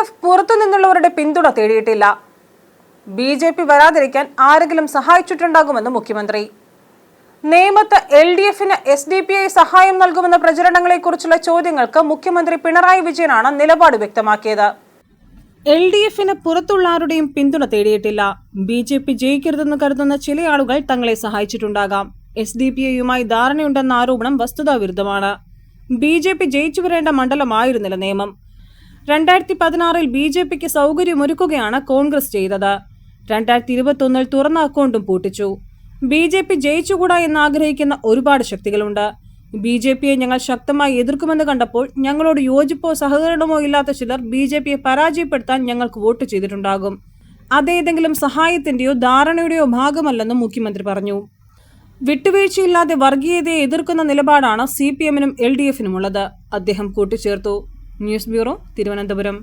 LDF പുറത്തുനിന്നുള്ളവരുടെ പിന്തുണ തേടിയിട്ടില്ല. BJP വരാതിരിക്കാൻ ആരെങ്കിലും സഹായിച്ചിട്ടുണ്ടാകുമെന്ന് മുഖ്യമന്ത്രി. നേമത്ത് LDFന് SDPI സഹായം നൽകുമെന്ന പ്രചരണങ്ങളെക്കുറിച്ചുള്ള ചോദ്യങ്ങൾക്ക് മുഖ്യമന്ത്രി പിണറായി വിജയനാണ് നിലപാട് വ്യക്തമാക്കിയത്. LDFന് പുറത്തുള്ള ആരുടെയും പിന്തുണ തേടിയിട്ടില്ല. BJP ജയിക്കരുതെന്ന് കരുതുന്ന ചില ആളുകൾ തങ്ങളെ സഹായിച്ചിട്ടുണ്ടാകാം. SDPIയുമായി ധാരണയുണ്ടെന്ന ആരോപണം വസ്തുതാവിരുദ്ധമാണ്. BJP ജയിച്ചു വരേണ്ട മണ്ഡലമായിരുന്നില്ല നേമം. 2016 BJPക്ക് സൗകര്യമൊരുക്കുകയാണ് കോൺഗ്രസ് ചെയ്തത്. 2021 തുറന്ന അക്കൗണ്ടും പൂട്ടിച്ചു. BJP ജയിച്ചുകൂടാ എന്നാഗ്രഹിക്കുന്ന ഒരുപാട് ശക്തികളുണ്ട്. BJPയെ ഞങ്ങൾ ശക്തമായി എതിർക്കുമെന്ന് കണ്ടപ്പോൾ ഞങ്ങളോട് യോജിപ്പോ സഹകരണമോ ഇല്ലാത്ത ചിലർ BJPയെ പരാജയപ്പെടുത്താൻ ഞങ്ങൾക്ക് വോട്ട് ചെയ്തിട്ടുണ്ടാകും. അതേതെങ്കിലും സഹായത്തിന്റെയോ ധാരണയുടെയോ ഭാഗമല്ലെന്നും മുഖ്യമന്ത്രി പറഞ്ഞു. വിട്ടുവീഴ്ചയില്ലാതെ വർഗീയതയെ എതിർക്കുന്ന നിലപാടാണ് CPMനും LDFനുമുള്ളത് അദ്ദേഹം കൂട്ടിച്ചേർത്തു. News bureau, Thiruvananthapuram.